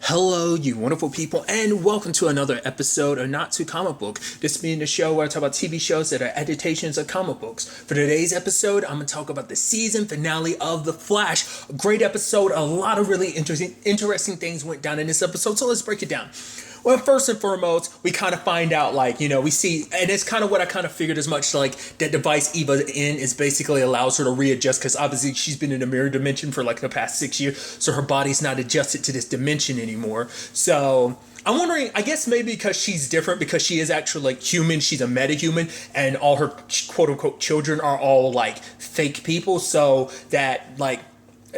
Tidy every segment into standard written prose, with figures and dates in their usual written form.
Hello, you wonderful people, and welcome to another episode of Not Too Comic Book. This being the show where I talk about TV shows that are adaptations of comic books. For today's episode, I'm going to talk about the season finale of The Flash. A great episode. A lot of really interesting things went down in this episode, so let's break it down. Well, first and foremost, we kind of find out, we see, and it's kind of what I kind of figured as much, that device Eva's in is basically allows her to readjust, because obviously she's been in a mirror dimension for the past 6 years, so her body's not adjusted to this dimension anymore. So I'm wondering, I guess maybe because she's different, because she is actually human, she's a metahuman, and all her quote unquote children are all fake people, so that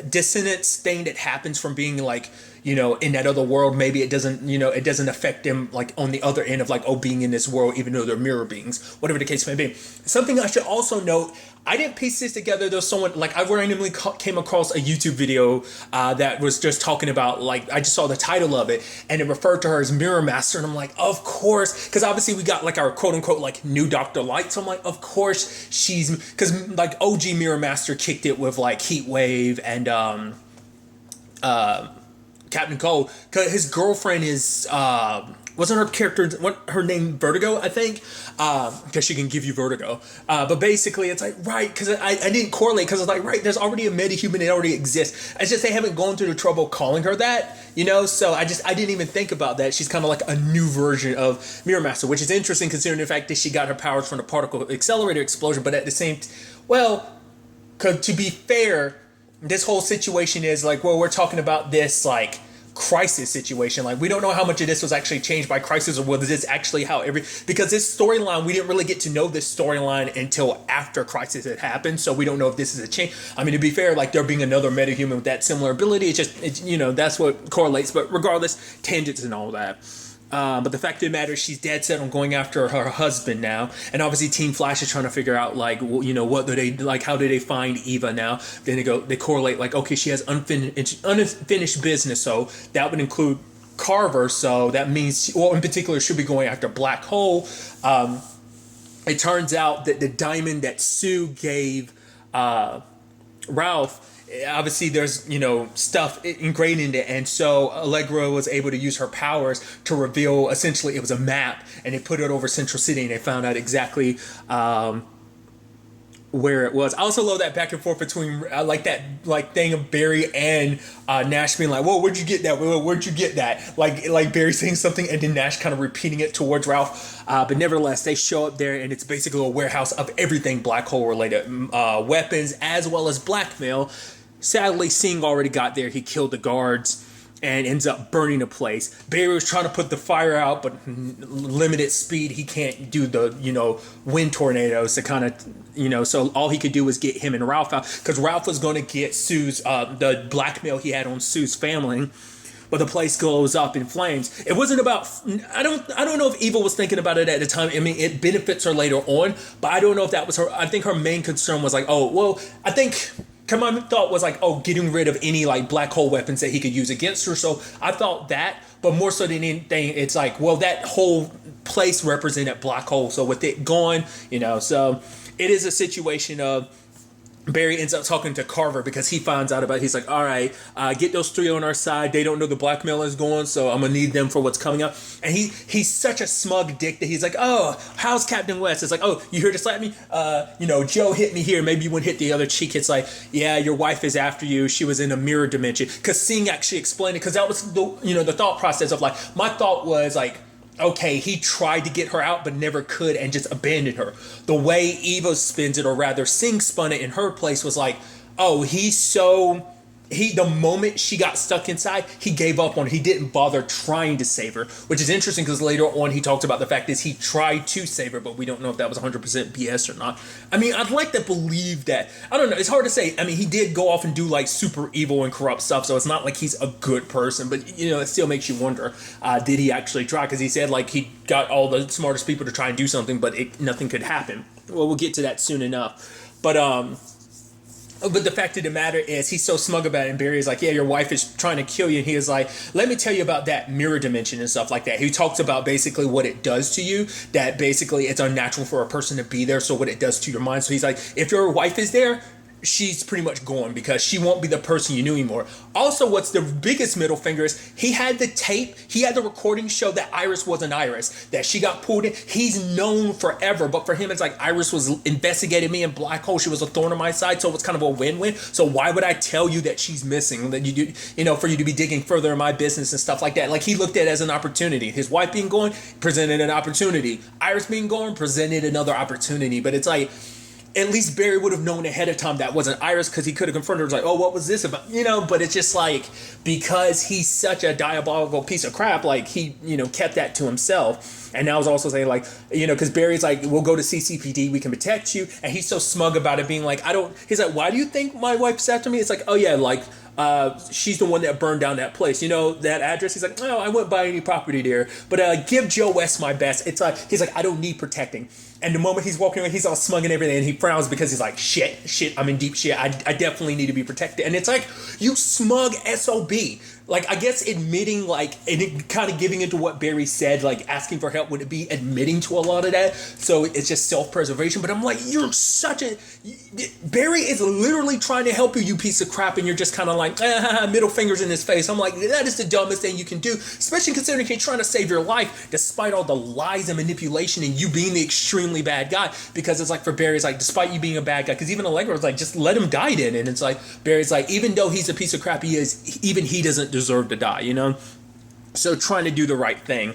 dissonance thing that happens from being in that other world, maybe it doesn't affect them on the other end of being in this world, even though they're mirror beings, whatever the case may be. Something I should also note, I didn't piece this together. There's someone, I randomly came across a YouTube video that was just talking about, I just saw the title of it, and it referred to her as Mirror Master, and I'm like, of course, because obviously we got our quote-unquote new Dr. Light, so I'm like, of course she's, because OG Mirror Master kicked it with Heat Wave and Captain Cold, because his girlfriend is wasn't her character, what her name, Vertigo, I think, because she can give you vertigo, but basically it's right, because I didn't correlate, because it's right, there's already a metahuman, it already exists. It's just they haven't gone through the trouble calling her that, so I didn't even think about that. She's kind of a new version of Mirror Master, which is interesting considering the fact that she got her powers from the particle accelerator explosion, but at the same because to be fair, this whole situation is we're talking about this crisis situation. We don't know how much of this was actually changed by crisis, or whether this actually because this storyline, we didn't really get to know this storyline until after crisis had happened, so we don't know if this is a change. I mean, to be fair, there being another metahuman with that similar ability, it's that's what correlates, but regardless, tangents and all that. But the fact of the matter is, she's dead set on going after her husband now, and obviously Team Flash is trying to figure out what do they how do they find Eva now? Then they correlate okay, she has unfinished business, so that would include Carver, so that means in particular she'll be going after Black Hole. It turns out that the diamond that Sue gave Ralph, obviously there's stuff ingrained in it, and so Allegra was able to use her powers to reveal, essentially it was a map, and they put it over Central City, and they found out exactly where it was. I also love that back and forth between that thing of Barry and Nash being whoa, where'd you get that? Where'd you get that? Barry saying something and then Nash kind of repeating it towards Ralph. But nevertheless, they show up there, and it's basically a warehouse of everything Black Hole related, weapons as well as blackmail. Sadly, Singh already got there. He killed the guards and ends up burning the place. Barry was trying to put the fire out, but limited speed. He can't do the, wind tornadoes to kind of, so all he could do was get him and Ralph out, because Ralph was going to get Sue's, the blackmail he had on Sue's family. But the place goes up in flames. It wasn't about, I don't know if Eva was thinking about it at the time. I mean, it benefits her later on, but I don't know if that was her. I think her main concern was I think my thought was getting rid of any Black Hole weapons that he could use against her. So I thought that, but more so than anything, it's that whole place represented Black Hole. So with it gone, so it is a situation of Barry ends up talking to Carver, because he finds out about it. He's all right, get those three on our side. They don't know the blackmail is going, so I'm going to need them for what's coming up. And he's such a smug dick that he's oh, how's Captain West? It's oh, you here to slap me? Joe hit me here. Maybe you wouldn't hit the other cheek. It's yeah, your wife is after you. She was in a mirror dimension. Because Singh actually explained it, because that was the thought process of my thought was okay, he tried to get her out but never could and just abandoned her. The way Eva spins it, or rather Singh spun it in her place, was oh, the moment she got stuck inside, he gave up on her. He didn't bother trying to save her, which is interesting, because later on he talked about the fact that he tried to save her, but we don't know if that was 100% BS or not. I mean, I'd like to believe that. I don't know. It's hard to say. I mean, he did go off and do super evil and corrupt stuff, so it's not he's a good person, but it still makes you wonder, did he actually try? Because he said he got all the smartest people to try and do something, but nothing could happen. Well, we'll get to that soon enough. But the fact of the matter is, he's so smug about it, and Barry is yeah, your wife is trying to kill you, and he is let me tell you about that mirror dimension and stuff like that. He talks about basically what it does to you, that basically it's unnatural for a person to be there, so what it does to your mind. So he's if your wife is there, she's pretty much gone because she won't be the person you knew anymore. Also, what's the biggest middle finger is he had the tape, he had the recording show that Iris wasn't Iris, that she got pulled in. He's known forever, but for him, it's like Iris was investigating me in Black Hole. She was a thorn on my side, so it was kind of a win-win. So why would I tell you that she's missing? That for you to be digging further in my business and stuff like that. Like, he looked at it as an opportunity. His wife being gone presented an opportunity. Iris being gone presented another opportunity. But it's like, at least Barry would have known ahead of time that wasn't Iris, because he could have confronted her. It was like, oh, what was this about? But it's just like, because he's such a diabolical piece of crap, like, he, kept that to himself. And now he's also saying, like, because Barry's like, we'll go to CCPD, we can protect you. And he's so smug about it, being like, he's like, why do you think my wife's after me? It's like, oh yeah, like, she's the one that burned down that place. That address? He's like, no, I wouldn't buy any property there. But give Joe West my best. It's like, he's like, I don't need protecting. And the moment he's walking away, he's all smug and everything, and he frowns because he's like, shit, I'm in deep shit. I definitely need to be protected. And it's like, you smug SOB. Like, I guess admitting, like, and it kind of giving into what Barry said, like, asking for help, would it be admitting to a lot of that? So it's just self-preservation. But I'm like, you're such a... Barry is literally trying to help you, you piece of crap, and you're just kind of like, middle fingers in his face. I'm like, that is the dumbest thing you can do, especially considering he's trying to save your life, despite all the lies and manipulation and you being the extremely bad guy. Because it's like, for Barry, it's like, despite you being a bad guy, because even Allegra was like, just let him die then. And it's like, Barry's like, even though he's a piece of crap, even he doesn't deserve to die, So trying to do the right thing.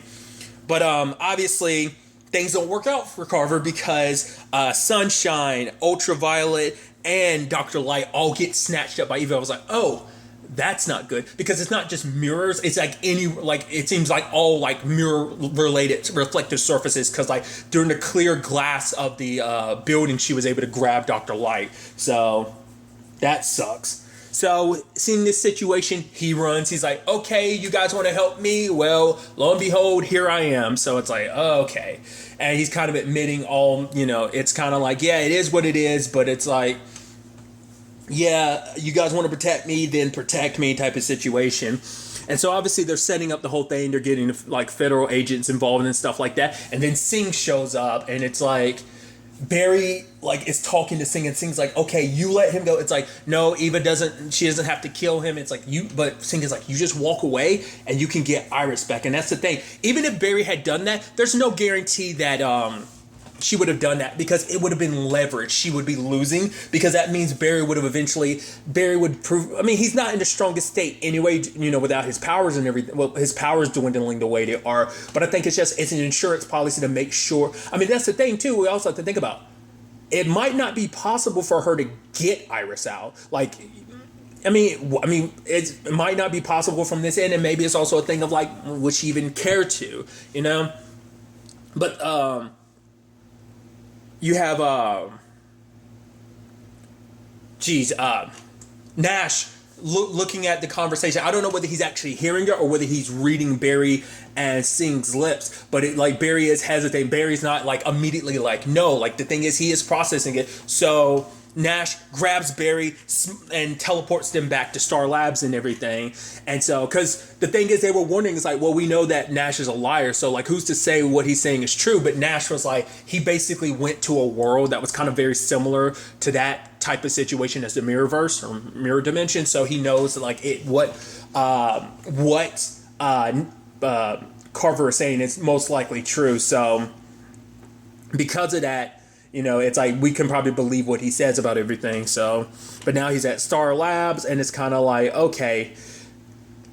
But obviously things don't work out for Carver, because Sunshine, Ultraviolet, and Dr. Light all get snatched up by Eva. I was like, oh, that's not good, because it's not just mirrors. It's like it seems like all like mirror related reflective surfaces, because like during the clear glass of the building, she was able to grab Dr. Light. So that sucks. So seeing this situation, he runs. He's like, okay, you guys want to help me? Well, lo and behold, here I am. So it's like, oh, okay. And he's kind of admitting it's kind of like, yeah, it is what it is. But it's like, yeah, you guys want to protect me, then protect me type of situation. And so obviously they're setting up the whole thing. They're getting like federal agents involved and stuff like that. And then Singh shows up, and it's like, Barry like is talking to Singh, and Singh's like, okay, you let him go. It's like, no, Eva doesn't have to kill him. It's like, but Singh is like, you just walk away and you can get Iris back. And that's the thing. Even if Barry had done that, there's no guarantee that she would have done that, because it would have been leverage. She would be losing, because that means Barry would prove, I mean, he's not in the strongest state anyway, without his powers and everything. Well, his powers dwindling the way they are, but I think it's an insurance policy to make sure. I mean, that's the thing too, we also have to think about. It might not be possible for her to get Iris out. Like, I mean, it might not be possible from this end, and maybe it's also a thing of like, would she even care to, But, you have, Nash looking at the conversation. I don't know whether he's actually hearing it or whether he's reading Barry and Singh's lips. But Barry is hesitating. Barry's not like immediately like, no. Like, the thing is, he is processing it. So Nash grabs Barry and teleports them back to Star Labs and everything. And so, because the thing is, they were wondering, it's like, well, we know that Nash is a liar, so like, who's to say what he's saying is true? But Nash was like, he basically went to a world that was kind of very similar to that type of situation as the Mirrorverse or Mirror Dimension. So he knows like what Carver is saying is most likely true. So because of that, it's like we can probably believe what he says about everything. So, but now he's at Star Labs, and it's kind of like, okay.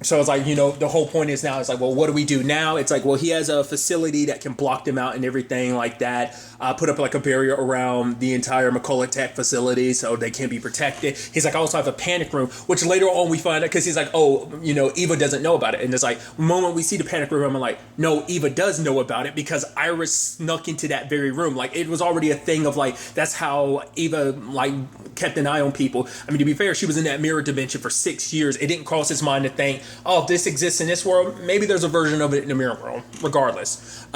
So it's like, the whole point is now it's like, well, what do we do now? It's like, well, he has a facility that can block them out and everything like that. Put up like a barrier around the entire McCullough Tech facility so they can't be protected. He's like, I also have a panic room, which later on we find out, because he's like, oh, Eva doesn't know about it. And it's like, the moment we see the panic room, I'm like, no, Eva does know about it, because Iris snuck into that very room. Like, it was already a thing of like, that's how Eva like kept an eye on people. I mean, to be fair, she was in that mirror dimension for 6 years. It didn't cross his mind to think, oh, if this exists in this world, maybe there's a version of it in the mirror world, regardless.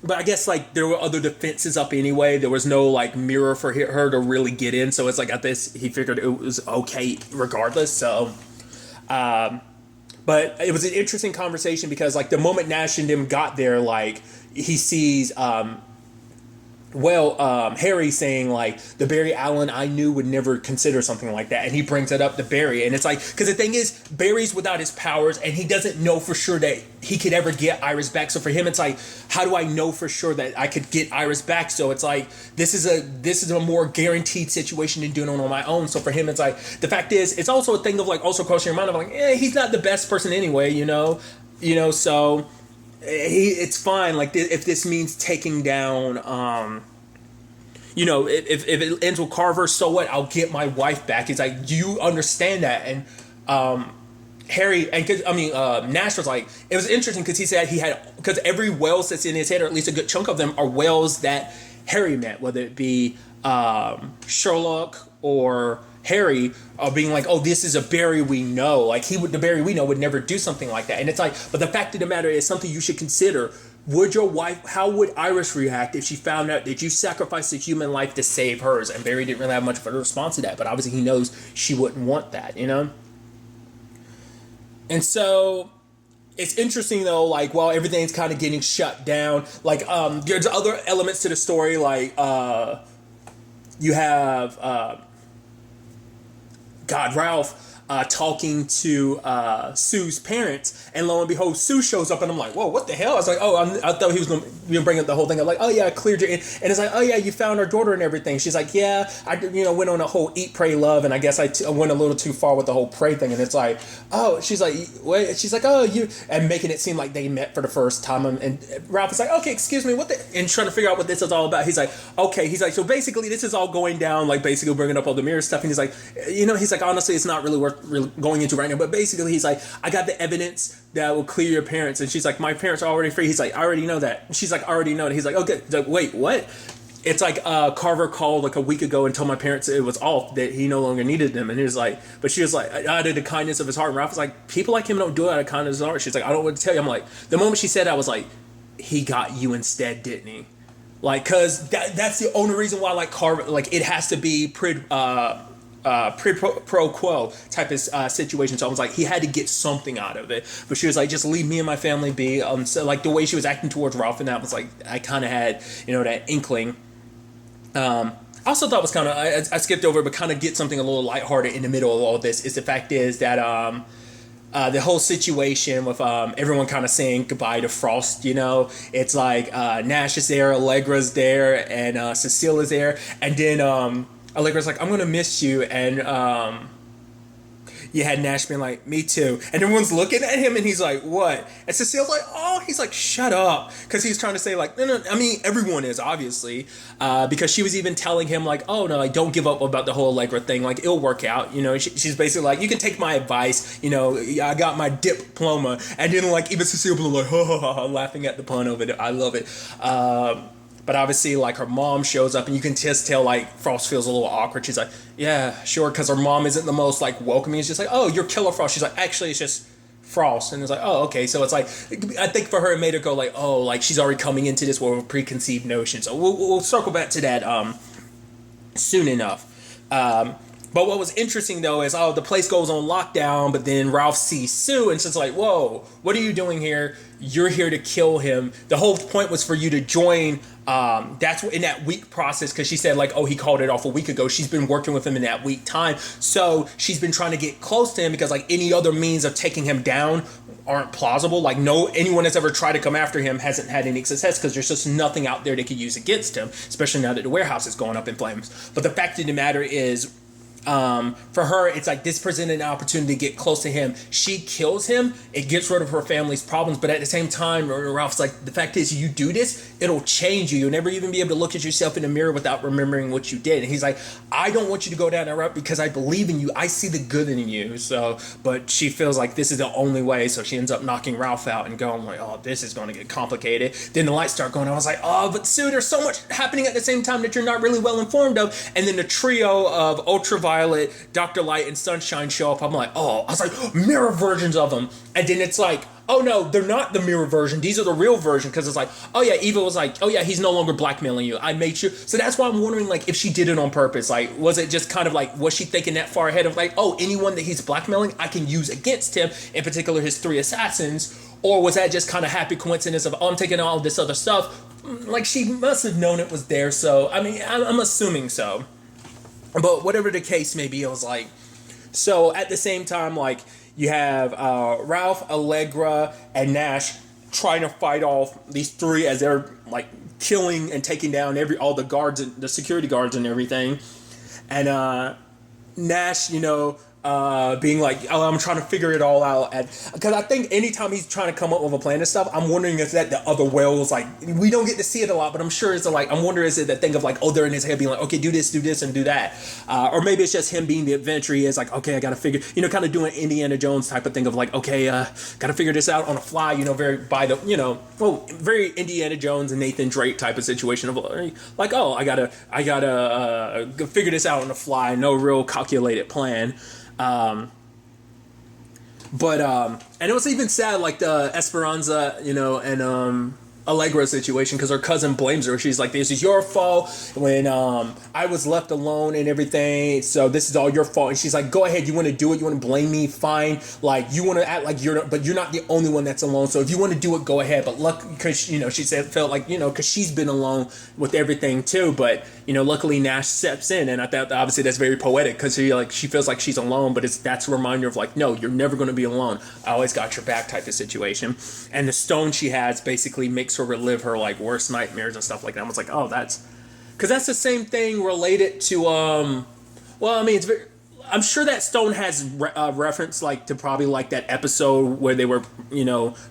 But I guess like there were other defenses up anyway. There was no like mirror for her to really get in. So it's like at this, he figured it was okay regardless. So, but it was an interesting conversation, because like the moment Nash and them got there, like he sees Harry saying like the Barry Allen I knew would never consider something like that, and he brings it up to Barry, and it's like, because the thing is, Barry's without his powers, and he doesn't know for sure that he could ever get Iris back. So for him, it's like, how do I know for sure that I could get Iris back? So it's like, this is a more guaranteed situation than doing it on my own. So for him, it's like, the fact is, it's also a thing of like, also crossing your mind of like, he's not the best person anyway, so. It's fine. Like, if this means taking down, if it ends with Carver, so what? I'll get my wife back. It's like, do you understand that? And Harry, and Nash was like, it was interesting because he said because every Wells that's in his head, or at least a good chunk of them, are Wells that Harry met, whether it be Sherlock or Harry, being like, oh, this is a Barry we know. Like, the Barry we know would never do something like that. And it's like, but the fact of the matter is, something you should consider. How would Iris react if she found out that you sacrificed a human life to save hers? And Barry didn't really have much of a response to that, but obviously he knows she wouldn't want that, And so it's interesting though, like, while everything's kind of getting shut down, like, there's other elements to the story, like, you have, Ralph talking to Sue's parents, and lo and behold, Sue shows up, and I'm like, whoa, what the hell? I was like, oh, I thought he was going to bring up the whole thing. I'm like, oh yeah, I cleared you in. And it's like, oh yeah, you found our daughter and everything. She's like, yeah, I went on a whole eat, pray, love, and I guess I went a little too far with the whole pray thing. And it's like, oh, she's like, wait, she's like, oh, you, and making it seem like they met for the first time. And Ralph is like, okay, excuse me, what the, and trying to figure out what this is all about. He's like, okay, so basically this is all going down, like basically bringing up all the mirror stuff. And he's like, he's like, honestly, it's not really worth going into right now, but basically he's like, I got the evidence that will clear your parents. And she's like, my parents are already free. He's like, I already know that. And she's like, I already know that. He's like, okay. He's like, wait, what? It's like, Carver called like a week ago and told my parents it was off, that he no longer needed them. And he was like, but she was like, out of the kindness of his heart. And Ralph was like, people like him don't do it out of kindness of his heart. She's like, I don't want to tell you. I'm like, the moment she said that, I was like, he got you instead, didn't he? Like, cause that's the only reason why, like, Carver, like, it has to be pro quo type of situation. So I was like, he had to get something out of it. But she was like, just leave me and my family be. So like the way she was acting towards Ralph, and that was like, I kind of had, that inkling. I also thought was kind of, I skipped over, but kind of get something a little lighthearted in the middle of all this, is the fact is that the whole situation with everyone kind of saying goodbye to Frost, it's like Nash is there, Allegra's there, and Cecile is there, and then Allegra's like, I'm gonna miss you, and you had Nash being like, me too, and everyone's looking at him, and he's like, what? And Cecile's like, oh, he's like, shut up, because he's trying to say like, no, I mean, everyone is, obviously, because she was even telling him like, oh no, like, don't give up about the whole Allegra thing, like, it'll work out, she's basically like, you can take my advice, I got my diploma, and then like, even Cecile was like, ha ha ha, laughing at the pun of it. I love it. But obviously, like, her mom shows up, and you can just tell, like, Frost feels a little awkward. She's like, yeah, sure, because her mom isn't the most, like, welcoming. It's just like, oh, you're Killer Frost. She's like, actually, it's just Frost. And it's like, oh, okay. So it's like, I think for her, it made her go, like, oh, like, she's already coming into this with a preconceived notion. So we'll circle back to that soon enough. But what was interesting, though, is, the place goes on lockdown, but then Ralph sees Sue, and so it's like, whoa, what are you doing here? You're here to kill him. The whole point was for you to join. That's in that week process, because she said, like, oh, he called it off a week ago. She's been working with him in that week time. So she's been trying to get close to him, because, like, any other means of taking him down aren't plausible. Like, anyone that's ever tried to come after him hasn't had any success, because there's just nothing out there they could use against him, especially now that the warehouse is going up in flames. But the fact of the matter is, for her, it's like, this presented an opportunity to get close to him. She kills him, it gets rid of her family's problems, but at the same time, Ralph's like, the fact is, you do this, it'll change you. You'll never even be able to look at yourself in the mirror without remembering what you did. And he's like, I don't want you to go down that route, because I believe in you. I see the good in you. So, but she feels like this is the only way, so she ends up knocking Ralph out and going like, oh, this is going to get complicated. Then the lights start going. I was like, oh, but Sue, there's so much happening at the same time that you're not really well informed of. And then the trio of Ultraviolet, Ultraviolet, Dr. Light, and Sunshine show up, I'm like, oh, I was like, mirror versions of them. And then it's like, oh no, they're not the mirror version. These are the real version. Because it's like, oh yeah, Eva was like, oh yeah, he's no longer blackmailing you. I made sure. So that's why I'm wondering, like, if she did it on purpose. Like, was it just kind of like, was she thinking that far ahead of like, oh, anyone that he's blackmailing, I can use against him, in particular his 3 assassins? Or was that just kind of happy coincidence of, oh, I'm taking all this other stuff? Like, she must have known it was there. So, I mean, I'm assuming so. But whatever the case may be, it was like, so at the same time, like, you have Ralph, Allegra, and Nash trying to fight off these 3 as they're like killing and taking down all the guards and the security guards and everything. And Nash, being like, oh, I'm trying to figure it all out. Because I think anytime he's trying to come up with a plan and stuff, I'm wondering if that the other whales, like, we don't get to see it a lot, but I'm sure it's like, I'm wondering, is it that thing of like, oh, they're in his head being like, okay, do this, and do that. Or maybe it's just him being the adventurer. He is like, okay, I got to figure, kind of doing Indiana Jones type of thing of like, okay, got to figure this out on the fly, very very Indiana Jones and Nathan Drake type of situation of like, oh, I gotta figure this out on the fly, no real calculated plan. And it was even sad, like the Esperanza, and Allegra situation, because her cousin blames her. She's like, this is your fault when I was left alone and everything, so this is all your fault. And she's like, go ahead, you want to do it, you want to blame me, fine, like you want to act like you're not the only one that's alone, so if you want to do it, go ahead. But luck, because she said, felt like, because she's been alone with everything too, but luckily Nash steps in. And I thought obviously that's very poetic, because she feels like she's alone, but that's a reminder of like, no, you're never going to be alone, I always got your back type of situation. And the stone she has basically makes her relive her like worst nightmares and stuff like that. I was like, oh, that's because that's the same thing related to it's very, I'm sure that stone has reference like to probably like that episode where they were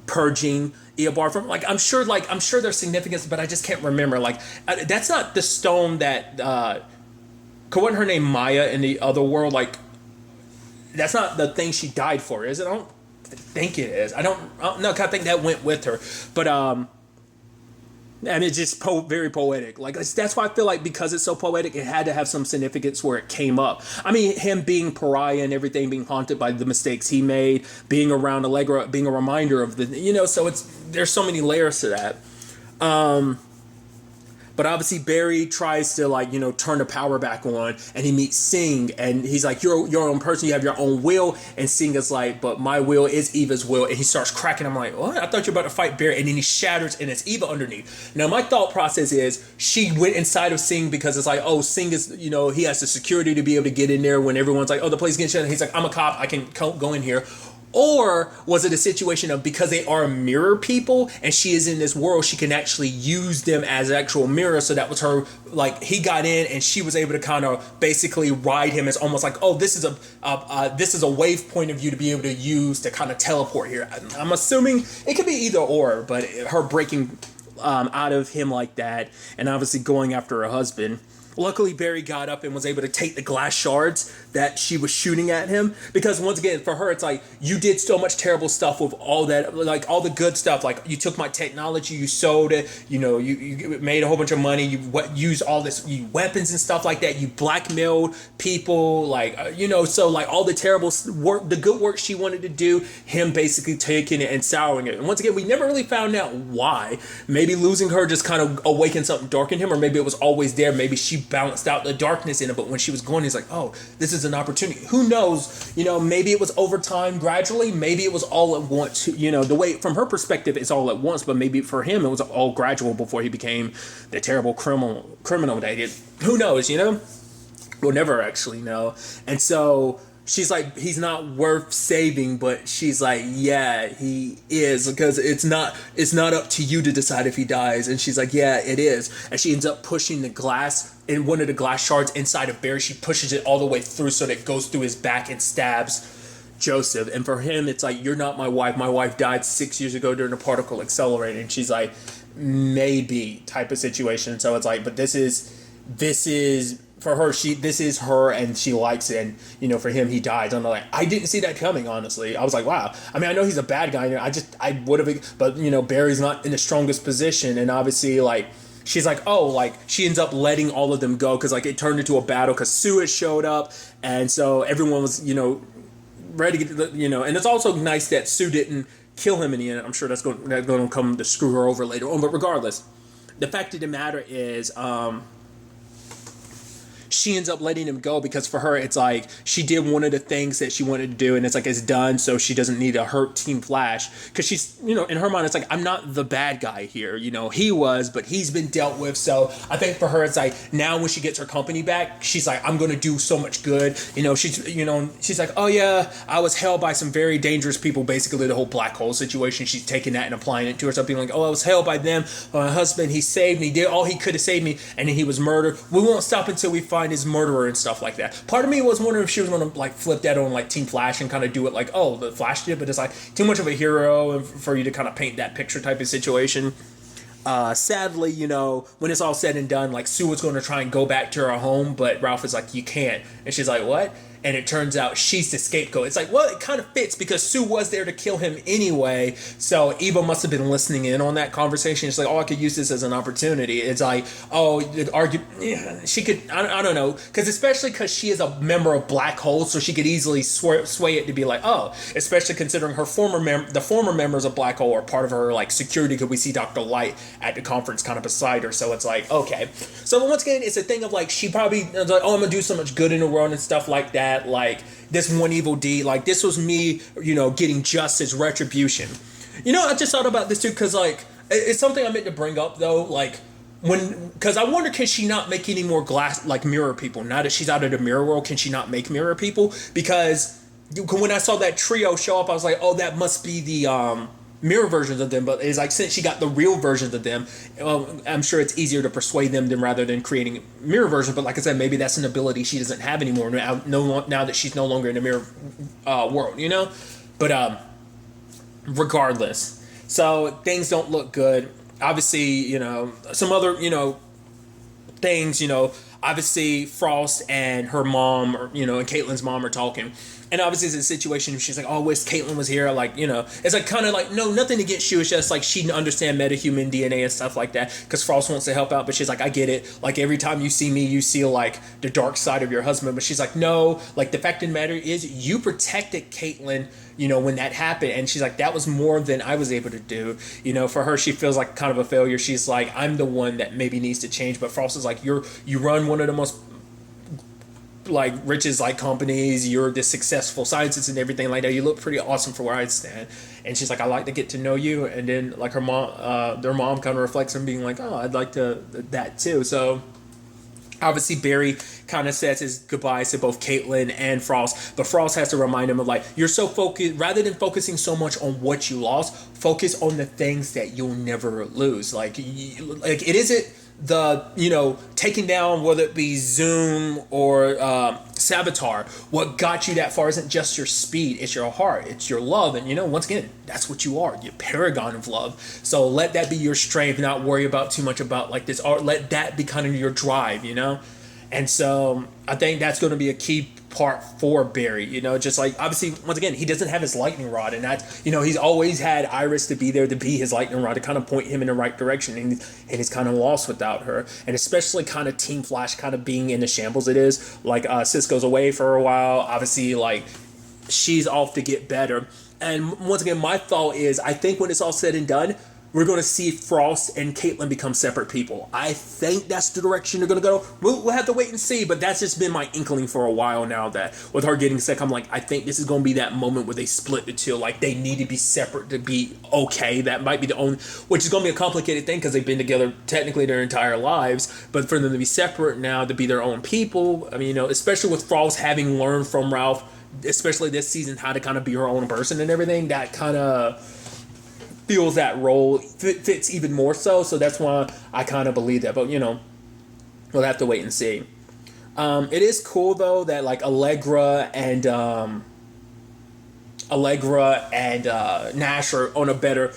purging Eobard from, like, I'm sure there's significance, but I just can't remember. Like, that's not the stone that wasn't her name Maya in the other world, like that's not the thing she died for, is it? I don't think it is. I don't know, I think that went with her, but and it's just very poetic. Like, that's why I feel like, because it's so poetic, it had to have some significance where it came up. I mean, him being pariah and everything, being haunted by the mistakes he made, being around Allegra, being a reminder of the, so there's so many layers to that. But obviously Barry tries to like, turn the power back on, and he meets Singh, and he's like, you're your own person, you have your own will. And Singh is like, but my will is Eva's will. And he starts cracking. I'm like, what? I thought you were about to fight Barry. And then he shatters, and it's Eva underneath. Now my thought process is she went inside of Singh because it's like, oh, Singh is, he has the security to be able to get in there when everyone's like, oh, the place is getting shut. And he's like, I'm a cop, I can go in here. Or was it a situation of, because they are mirror people and she is in this world, she can actually use them as actual mirrors? So that was her, like, he got in and she was able to kind of basically ride him as almost like, oh, this is a wave point of view to be able to use to kind of teleport here. I'm assuming it could be either or, but her breaking out of him like that, and obviously going after her husband. Luckily, Barry got up and was able to take the glass shards that she was shooting at him. Because once again, for her, it's like, you did so much terrible stuff with all that, like all the good stuff. Like, you took my technology, you sold it, you made a whole bunch of money, you used all this weapons and stuff like that. You blackmailed people, like, so like all the terrible work, the good work she wanted to do, him basically taking it and souring it. And once again, we never really found out why. Maybe losing her just kind of awakened something dark in him, or maybe it was always there. Maybe she balanced out the darkness in it, but when she was going, he's like, oh, this is an opportunity. Who knows? Maybe it was over time, gradually. Maybe it was all at once. The way from her perspective, it's all at once, but maybe for him it was all gradual before he became the terrible criminal that he did. Who knows? We'll never actually know. And so she's like, he's not worth saving, but she's like, yeah, he is, because it's not up to you to decide if he dies. And she's like, yeah, it is. And she ends up pushing the glass, in one of the glass shards inside of Barry, she pushes it all the way through so that it goes through his back and stabs Joseph. And for him, it's like, you're not my wife. My wife died 6 years ago during a particle accelerator. And she's like, maybe type of situation. So it's like, but this is for her, this is her, and she likes it. And for him, he dies. I'm like, I didn't see that coming, honestly. I was like, wow. I mean, I know he's a bad guy. I would have, but Barry's not in the strongest position, and obviously, like, she's like, oh, like she ends up letting all of them go because like it turned into a battle because Sue had showed up, and so everyone was ready to get and it's also nice that Sue didn't kill him in the end. I'm sure that's going to come to screw her over later on, but regardless, the fact of the matter is, she ends up letting him go because for her it's like she did one of the things that she wanted to do, and it's like it's done, so she doesn't need to hurt Team Flash because she's in her mind it's like I'm not the bad guy here, he was, but he's been dealt with. So I think for her it's like now when she gets her company back, she's like I'm gonna do so much good. She's like, oh yeah, I was held by some very dangerous people, basically the whole black hole situation. She's taking that and applying it to herself, being like, oh, I was held by them, my husband, he saved me, did all he could to save me, and then he was murdered. We won't stop until we find his murderer and stuff like that. Part of me was wondering if she was going to like flip that on like Team Flash and kind of do it like, oh, the Flash did, but it's like too much of a hero for you to kind of paint that picture type of situation. Sadly, when it's all said and done, like Sue was going to try and go back to her home, but Ralph is like, you can't. And she's like, what? And it turns out she's the scapegoat. It's like, well, it kind of fits because Sue was there to kill him anyway. So Eva must have been listening in on that conversation. It's like, oh, I could use this as an opportunity. It's like, oh, she could, I don't know. Especially because she is a member of Black Hole, so she could easily sway it to be like, oh, especially considering her the former members of Black Hole are part of her like security, because we see Dr. Light at the conference kind of beside her. So it's like, okay. So once again, it's a thing of like, she probably was like, oh, I'm going to do so much good in the world and stuff like that. Like this one evil deed, like this was me, getting justice, retribution. I just thought about this too, because like it's something I meant to bring up though, like because I wonder, can she not make any more glass like mirror people now that she's out of the mirror world? Can she not make mirror people? Because when I saw that trio show up, I was like, oh, that must be the mirror versions of them. But it's like, since she got the real versions of them, I'm sure it's easier to persuade them rather than creating mirror versions. But like I said, maybe that's an ability she doesn't have anymore now that she's no longer in the mirror world, But regardless, so things don't look good. Obviously, some other things, obviously Frost and her mom, and Caitlin's mom are talking. And obviously it's a situation, she's like, oh, I wish Caitlin was here. Like, it's like kind of like, no, nothing against you. It's just like she didn't understand metahuman DNA and stuff like that, because Frost wants to help out. But she's like, I get it. Like, every time you see me, you see like the dark side of your husband. But she's like, no, like the fact of the matter is you protected Caitlin, when that happened. And she's like, that was more than I was able to do. For her, she feels like kind of a failure. She's like, I'm the one that maybe needs to change. But Frost is like, you run one of the most like richest like companies, you're this successful scientist and everything like that, you look pretty awesome for where I stand. And she's like, I like to get to know you. And then like her mom, their mom kind of reflects on being like, oh, I'd like to that too. So obviously Barry kind of says his goodbyes to both Caitlin and Frost, but Frost has to remind him of like, you're so focused, rather than focusing so much on what you lost, focus on the things that you'll never lose. Like it isn't the taking down, whether it be Zoom or Savitar. What got you that far isn't just your speed, it's your heart, it's your love. And once again, that's what you are, you're paragon of love. So let that be your strength, not worry about too much about like this art. Let that be kind of your drive. And so I think that's going to be a key part for Barry, just like, obviously, once again, he doesn't have his lightning rod, and that's, he's always had Iris to be there to be his lightning rod, to kind of point him in the right direction, and he's kind of lost without her. And especially kind of Team Flash kind of being in the shambles it is, like Cisco's away for a while, obviously, like she's off to get better. And once again, my thought is, I think when it's all said and done, we're going to see Frost and Caitlin become separate people. I think that's the direction they're going to go. We'll have to wait and see, but that's just been my inkling for a while now, that with her getting sick, I'm like, I think this is going to be that moment where they split the two. Like, they need to be separate to be okay. That might be the only, which is going to be a complicated thing because they've been together technically their entire lives, but for them to be separate now, to be their own people, I mean, especially with Frost having learned from Ralph, especially this season, how to kind of be her own person and everything, that kind of feels that role fits even more so. So that's why I kind of believe that. But, we'll have to wait and see. It is cool, though, that, like, Allegra and Nash are on a better,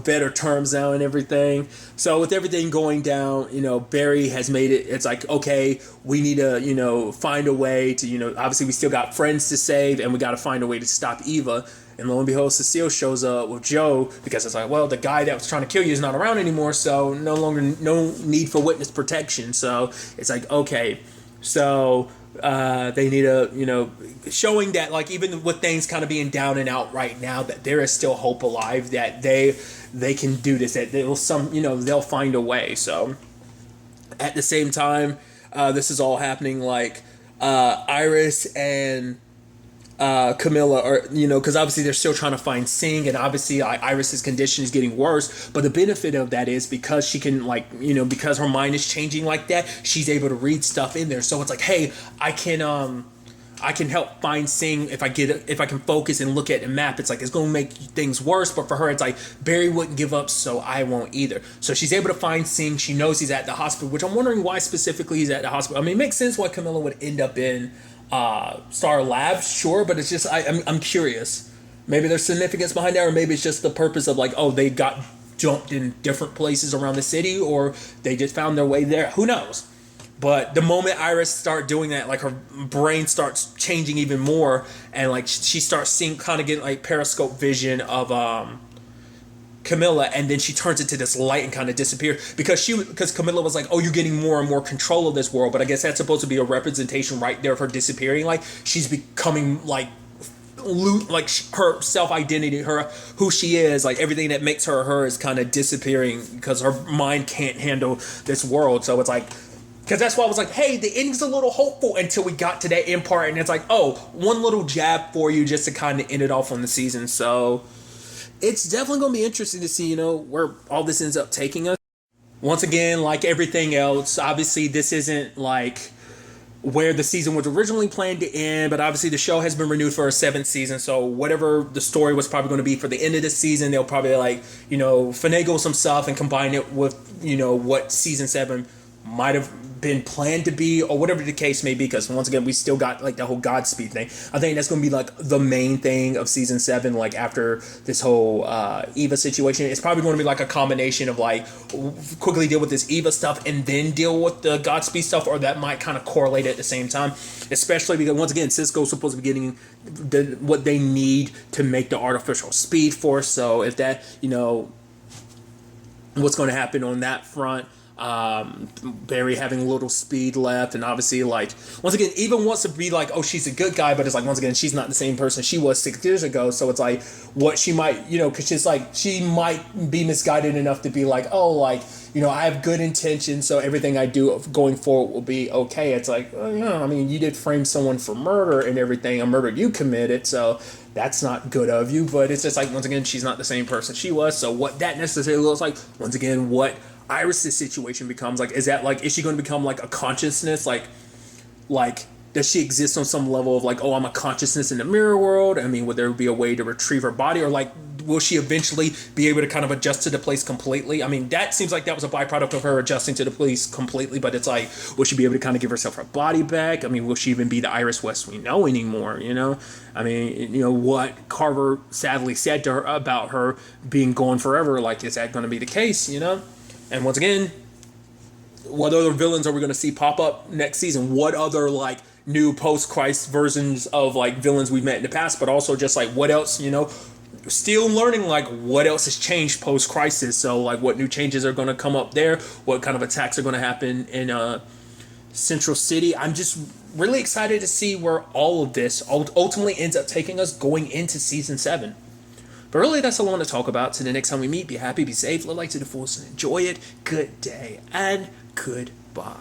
better terms now and everything. So with everything going down, Barry has made it. It's like, okay, we need to, find a way to, obviously we still got friends to save, and we got to find a way to stop Eva. And lo and behold, Cecile shows up with Joe, because it's like, well, the guy that was trying to kill you is not around anymore, so no need for witness protection. So it's like, okay, so they need a, showing that, like, even with things kind of being down and out right now, that there is still hope alive, that they can do this, that they'll find a way. So at the same time, this is all happening, like, Iris and Camilla are, because obviously they're still trying to find Singh, and obviously Iris's condition is getting worse. But the benefit of that is, because she can, like, because her mind is changing like that, she's able to read stuff in there. So it's like, hey, I can help find Singh if I can focus and look at the map. It's like, it's going to make things worse, but for her, it's like, Barry wouldn't give up, so I won't either. So she's able to find Singh. She knows he's at the hospital, which I'm wondering why specifically he's at the hospital. I mean, it makes sense why Camilla would end up in Star Labs, sure, but it's just I'm curious. Maybe there's significance behind that, or maybe it's just the purpose of, like, oh, they got jumped in different places around the city, or they just found their way there. Who knows? But the moment Iris starts doing that, like, her brain starts changing even more, and, like, she starts seeing, kind of getting, like, periscope vision of Camilla, and then she turns into this light and kind of disappears, because Camilla was like, oh, you're getting more and more control of this world. But I guess that's supposed to be a representation right there of her disappearing. Like, she's becoming, like her self-identity, who she is, like, everything that makes her is kind of disappearing, because her mind can't handle this world. So it's like, because that's why I was like, hey, the ending's a little hopeful, until we got to that end part, and it's like, oh, one little jab for you just to kind of end it off on the season. So it's definitely going to be interesting to see, where all this ends up taking us. Once again, like everything else, obviously this isn't like where the season was originally planned to end, but obviously the show has been renewed for a 7th season. So whatever the story was probably going to be for the end of the season, they'll probably, like, finagle some stuff and combine it with, what season 7 might have been planned to be, or whatever the case may be, because once again, we still got, like, the whole Godspeed thing. I think that's going to be, like, the main thing of season 7, like, after this whole Eva situation. It's probably going to be, like, a combination of, like, quickly deal with this Eva stuff and then deal with the Godspeed stuff, or that might kind of correlate at the same time, especially because, once again, Cisco's supposed to be getting what they need to make the artificial speed force. So if that, what's going to happen on that front. Barry having a little speed left, and obviously, like, once again, even wants to be like, oh, she's a good guy, but it's like, once again, she's not the same person she was 6 years ago. So it's like, what she might, because she's like, she might be misguided enough to be like, oh, like, I have good intentions, so everything I do going forward will be okay. It's like, oh, yeah, I mean, you did frame someone for murder and everything, a murder you committed, so that's not good of you. But it's just like, once again, she's not the same person she was. So what that necessarily looks like, once again, what Iris's situation becomes, like, is that, like, is she going to become, like, a consciousness, like does she exist on some level of, like, oh, I'm a consciousness in the mirror world? I mean, would there be a way to retrieve her body, or, like, will she eventually be able to kind of adjust to the place completely? I mean, that seems like that was a byproduct of her adjusting to the place completely, but it's like, will she be able to kind of give herself her body back? I mean, will she even be the Iris West we know anymore, I mean, what Carver sadly said to her about her being gone forever, like, is that going to be the case, And once again, what other villains are we going to see pop up next season? What other, like, new post-Christ versions of, like, villains we've met in the past, but also just, like, what else, still learning, like, what else has changed post-crisis. So, like, what new changes are going to come up there? What kind of attacks are going to happen in Central City? I'm just really excited to see where all of this ultimately ends up taking us going into season 7. But really, that's all I want to talk about. So the next time we meet, be happy, be safe, live life to the fullest, and enjoy it. Good day, and goodbye.